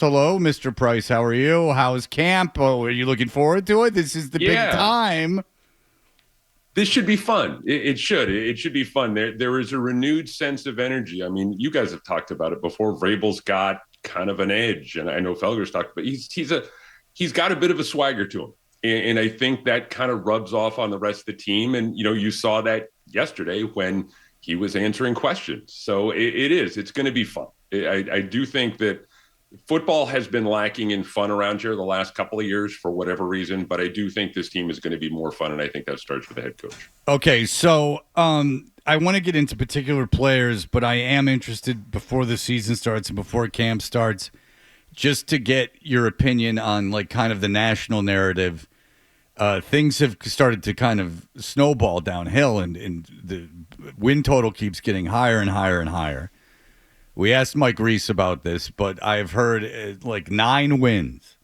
Hello, Mr. Price. How are you? How's camp? Oh, are you looking forward to it? This is the big Yeah, time. this should be fun. It should. It should be fun. There is a renewed sense of energy. I mean, you guys have talked about it before. Vrabel's got kind of an edge, and I know Felger's talked about. He's got a bit of a swagger to him, and I think that kind of rubs off on the rest of the team. And you saw that yesterday when he was answering questions. So it is. It's going to be fun. I do think that football has been lacking in fun around here the last couple of years for whatever reason, but I do think this team is going to be more fun, and I think that starts with the head coach. Okay, so I want to get into particular players, but I am interested before the season starts and before camp starts, just to get your opinion on like kind of the national narrative. Things have started to kind of snowball downhill, and the win total keeps getting higher and higher and higher. We asked Mike Reese about this, but I've heard like 9 wins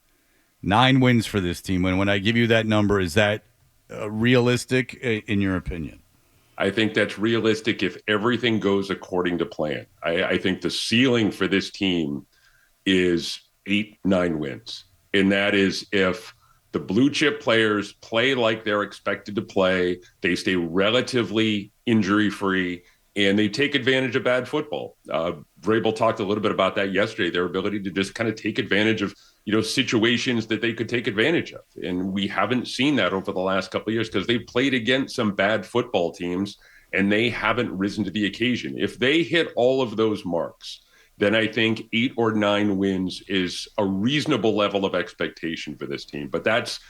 for this team. And when I give you that number, is that realistic in your opinion? I think that's realistic if everything goes according to plan. I think the ceiling for this team is 8, 9 wins. And that is if the blue chip players play like they're expected to play, they stay relatively injury free, and they take advantage of bad football. Vrabel talked a little bit about that yesterday, their ability to just kind of take advantage of situations that they could take advantage of. And we haven't seen that over the last couple of years because they've played against some bad football teams and they haven't risen to the occasion. If they hit all of those marks, then I think 8 or 9 wins is a reasonable level of expectation for this team. But that's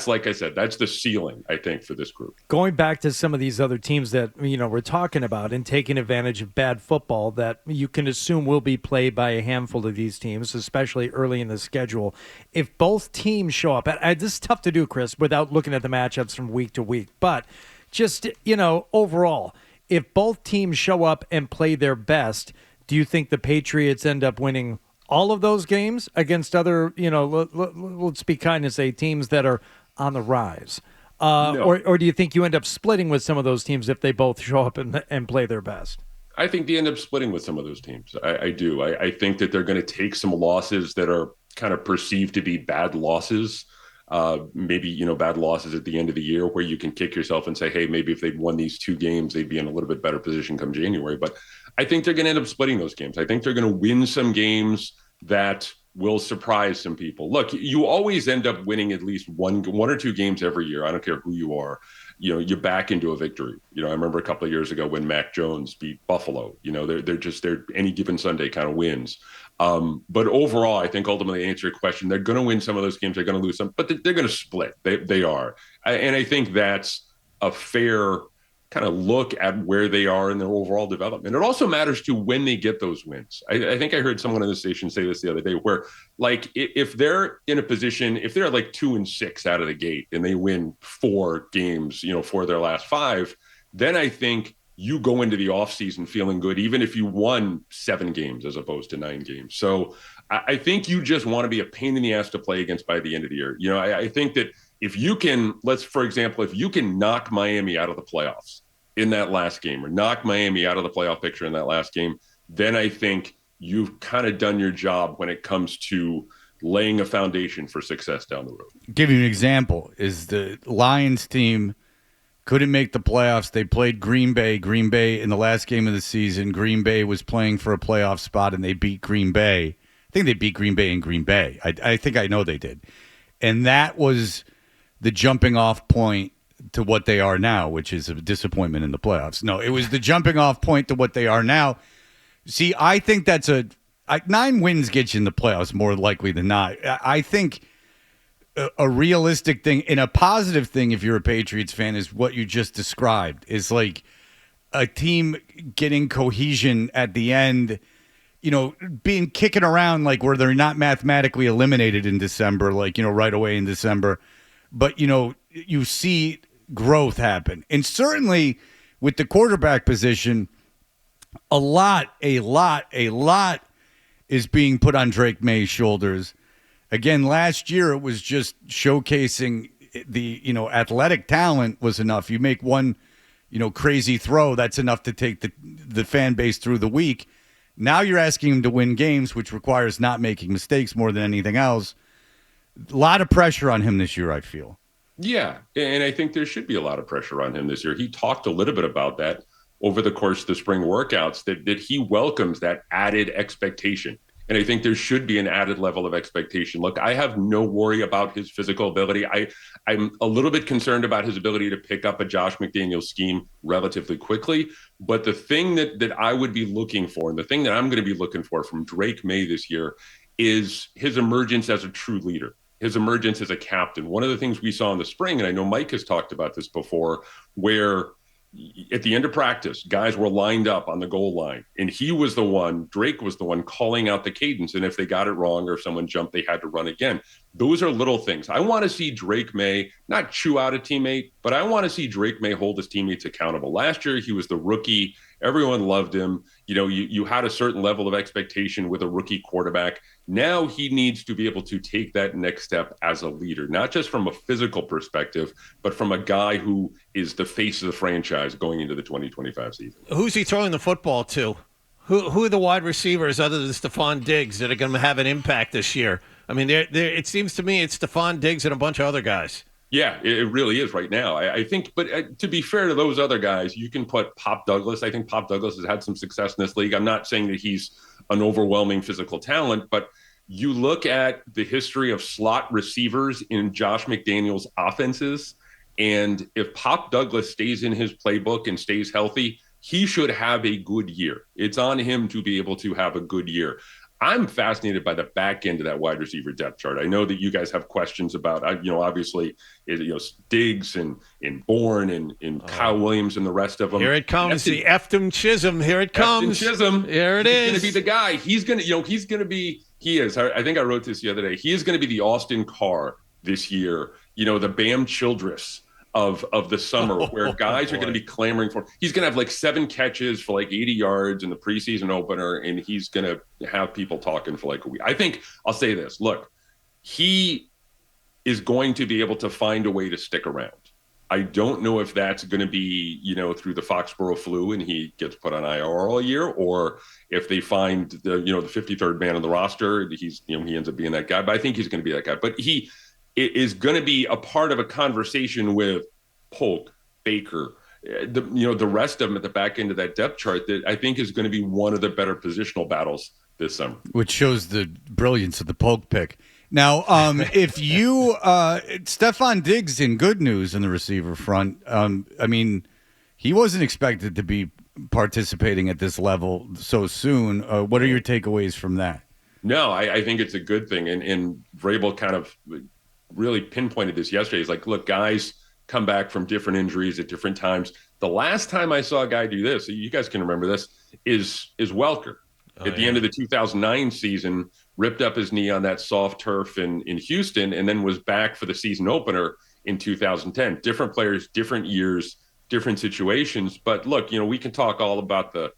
like I said, that's the ceiling, I think, for this group. Going back to some of these other teams that we're talking about and taking advantage of bad football that you can assume will be played by a handful of these teams, especially early in the schedule. If both teams show up, this is tough to do, Chris, without looking at the matchups from week to week. But just overall, if both teams show up and play their best, do you think the Patriots end up winning all of those games against other, let's be kind and say teams that are on the rise? No. Or do you think you end up splitting with some of those teams if they both show up and play their best? I think they end up splitting with some of those teams. I do. I think that they're going to take some losses that are kind of perceived to be bad losses. Maybe, bad losses at the end of the year where you can kick yourself and say, hey, maybe if they'd won these 2 games, they'd be in a little bit better position come January. But I think they're going to end up splitting those games. I think they're going to win some games that will surprise some people. Look, you always end up winning at least one or 2 games every year. I don't care who you are. You back into a victory. I remember a couple of years ago when Mac Jones beat Buffalo. They're any given Sunday kind of wins. But overall, I think ultimately to answer your question, they're going to win some of those games. They're going to lose some, but they're going to split. They are. And I think that's a fair kind of look at where they are in their overall development. It also matters to when they get those wins. I think I heard someone on the station say this the other day where like if they're in a position, if they're like 2-6 out of the gate and they win 4 games, for their last 5, then I think you go into the offseason feeling good, even if you won 7 games as opposed to 9 games. So I think you just want to be a pain in the ass to play against by the end of the year. I think that if you can, for example, if you can knock Miami out of the playoffs in that last game or knock Miami out of the playoff picture in that last game, then I think you've kind of done your job when it comes to laying a foundation for success down the road. Give you an example is the Lions team couldn't make the playoffs. They played Green Bay. Green Bay in the last game of the season, Green Bay was playing for a playoff spot and they beat Green Bay. I think they beat Green Bay in Green Bay. I think I know they did. And that was the jumping off point to what they are now, which is a disappointment in the playoffs. No, it was the jumping off point to what they are now. See, I think that's 9 wins get you in the playoffs more likely than not. I think a realistic thing and a positive thing if you're a Patriots fan is what you just described is like a team getting cohesion at the end, being kicking around like where they're not mathematically eliminated in December, like, right away in December. But, you see growth happen. And certainly with the quarterback position, a lot is being put on Drake Maye's shoulders. Again, last year it was just showcasing the, athletic talent was enough. You make one, crazy throw, that's enough to take the fan base through the week. Now you're asking him to win games, which requires not making mistakes more than anything else. A lot of pressure on him this year, I feel. Yeah, and I think there should be a lot of pressure on him this year. He talked a little bit about that over the course of the spring workouts, that he welcomes that added expectation. And I think there should be an added level of expectation. Look, I have no worry about his physical ability. I'm a little bit concerned about his ability to pick up a Josh McDaniels scheme relatively quickly. But the thing that I would be looking for, and the thing that I'm going to be looking for from Drake Maye this year, is his emergence as a true leader, his emergence as a captain. One of the things we saw in the spring, and I know Mike has talked about this before, where at the end of practice, guys were lined up on the goal line, and Drake was the one calling out the cadence. And if they got it wrong or if someone jumped, they had to run again. Those are little things. I want to see Drake Maye not chew out a teammate, but I want to see Drake Maye hold his teammates accountable. Last year, he was the rookie. Everyone loved him. You had a certain level of expectation with a rookie quarterback. Now he needs to be able to take that next step as a leader, not just from a physical perspective, but from a guy who is the face of the franchise going into the 2025 season. Who's he throwing the football to? Who are the wide receivers other than Stefon Diggs that are going to have an impact this year? I mean, it seems to me it's Stefon Diggs and a bunch of other guys. Yeah, it really is right now. I think, but to be fair to those other guys, you can put Pop Douglas. I think Pop Douglas has had some success in this league. I'm not saying that he's an overwhelming physical talent, but you look at the history of slot receivers in Josh McDaniels' offenses, and if Pop Douglas stays in his playbook and stays healthy, he should have a good year. It's on him to be able to have a good year. I'm fascinated by the back end of that wide receiver depth chart. I know that you guys have questions about, obviously, Diggs and Bourne and Kyle Williams and the rest of them. Here it comes, the Efton Chisholm. Here it comes. Chisholm. Here it is. He's going to be the guy. He is. I think I wrote this the other day. He is going to be the Austin Carr this year. The Bam Childress of the summer, where guys are going to be clamoring for. He's going to have like 7 catches for like 80 yards in the preseason opener, and he's going to have people talking for like a week. I think I'll say this. Look, he is going to be able to find a way to stick around. I don't know if that's going to be, through the Foxborough flu and he gets put on IR all year, or if they find the 53rd man on the roster, he ends up being that guy. But I think he's going to be that guy. But he is going to be a part of a conversation with Polk, Baker, the rest of them at the back end of that depth chart that I think is going to be one of the better positional battles this summer. Which shows the brilliance of the Polk pick. Now, if you Stefon Diggs in good news in the receiver front, he wasn't expected to be participating at this level so soon. What are your takeaways from that? No, I think it's a good thing. And Vrabel kind of really pinpointed this yesterday. He's like, look, guys come back from different injuries at different times. The last time I saw a guy do this, you guys can remember this, is Welker. At the end of the 2009 season, ripped up his knee on that soft turf in Houston, and then was back for the season opener in 2010. Different players, different years, different situations. But look, we can talk all about the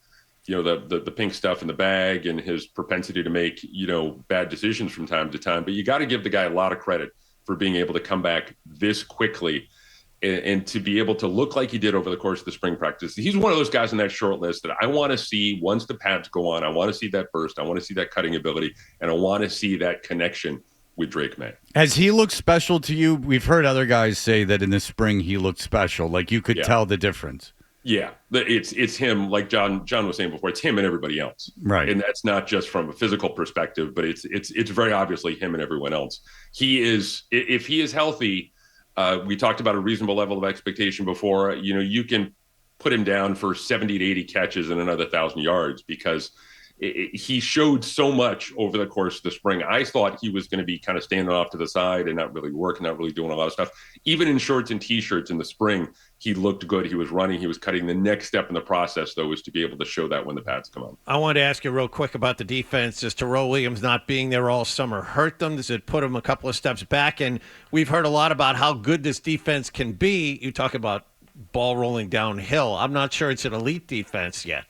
pink stuff in the bag and his propensity to make, bad decisions from time to time. But you got to give the guy a lot of credit for being able to come back this quickly and to be able to look like he did over the course of the spring practice. He's one of those guys on that short list that I want to see once the pads go on. I want to see that burst. I want to see that cutting ability, and I want to see that connection with Drake Maye. Has he looked special to you? We've heard other guys say that in the spring he looked special. Like you could tell the difference. Yeah, it's him. Like John was saying before, it's him and everybody else. Right, and that's not just from a physical perspective, but it's very obviously him and everyone else. He is, if he is healthy. We talked about a reasonable level of expectation before. You can put him down for 70 to 80 catches and another 1,000 yards because he showed so much over the course of the spring. I thought he was going to be kind of standing off to the side and not really working, not really doing a lot of stuff. Even in shorts and T-shirts in the spring, he looked good. He was running. He was cutting. The next step in the process, though, is to be able to show that when the pads come on. I wanted to ask you real quick about the defense. Does Terrell Williams not being there all summer hurt them? Does it put them a couple of steps back? And we've heard a lot about how good this defense can be. You talk about ball rolling downhill. I'm not sure it's an elite defense yet.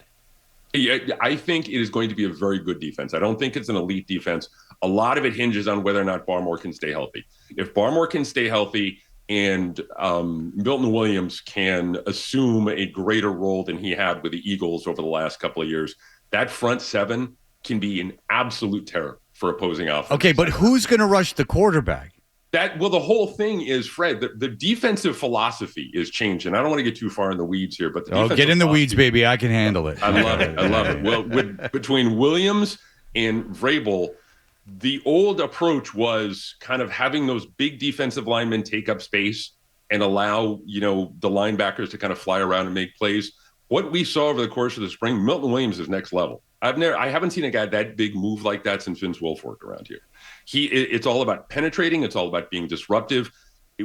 Yeah, I think it is going to be a very good defense. I don't think it's an elite defense. A lot of it hinges on whether or not Barmore can stay healthy. If Barmore can stay healthy and Milton Williams can assume a greater role than he had with the Eagles over the last couple of years, that front seven can be an absolute terror for opposing offense. Okay, but who's going to rush the quarterback? The whole thing is, Fred, the defensive philosophy is changing. I don't want to get too far in the weeds here, but Get in the weeds, baby. I can handle it. I love it. I love it. Well, between Williams and Vrabel, the old approach was kind of having those big defensive linemen take up space and allow, the linebackers to kind of fly around and make plays. What we saw over the course of the spring, Milton Williams is next level. I haven't seen a guy that big move like that since Vince Wilfork around here. It's all about penetrating. It's all about being disruptive.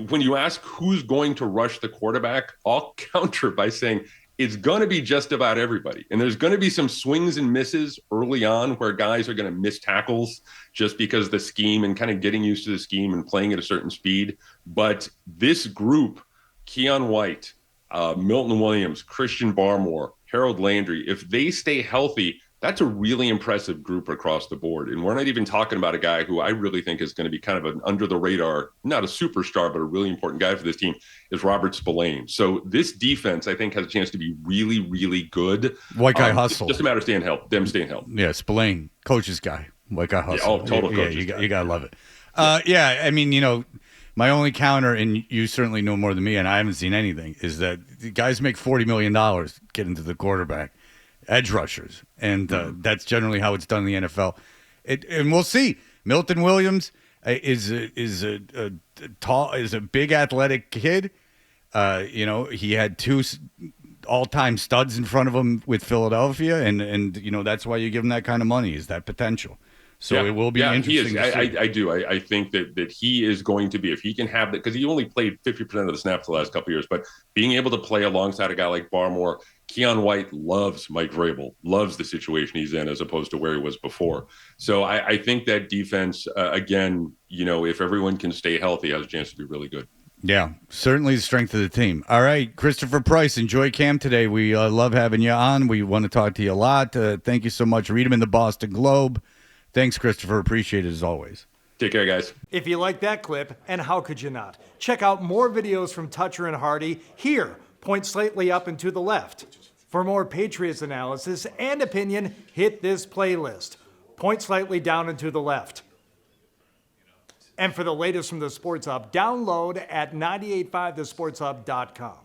When you ask who's going to rush the quarterback, I'll counter by saying it's going to be just about everybody. And there's going to be some swings and misses early on where guys are going to miss tackles just because the scheme and kind of getting used to the scheme and playing at a certain speed. But this group, Keon White, Milton Williams, Christian Barmore, Harold Landry, if they stay healthy, that's a really impressive group across the board. And we're not even talking about a guy who I really think is going to be kind of an under the radar, not a superstar, but a really important guy for this team is Robert Spillane. So this defense, I think, has a chance to be really, really good. White guy hustle. Just a matter of staying healthy. Yeah, Spillane, coach's guy. White guy hustle. Yeah, total coach's guy. You got to love it. I mean, my only counter, and you certainly know more than me, and I haven't seen anything, is that the guys make $40 million getting to the quarterback. Edge rushers, and that's generally how it's done in the NFL. And we'll see. Milton Williams is a big athletic kid. He had two all-time studs in front of him with Philadelphia, and that's why you give him that kind of money, is that potential. So it will be interesting. I do. I think that he is going to be, if he can have that, because he only played 50% of the snaps the last couple of years, but being able to play alongside a guy like Barmore, Keon White loves Mike Vrabel, loves the situation he's in as opposed to where he was before. So I think that defense, again, if everyone can stay healthy, has a chance to be really good. Yeah, certainly the strength of the team. All right, Christopher Price, enjoy camp today. We love having you on. We want to talk to you a lot. Thank you so much. Read him in the Boston Globe. Thanks, Christopher. Appreciate it as always. Take care, guys. If you like that clip, and how could you not? Check out more videos from Toucher and Hardy here. Point slightly up and to the left. For more Patriots analysis and opinion, hit this playlist. Point slightly down and to the left. And for the latest from the Sports Hub, download at 985thesportshub.com.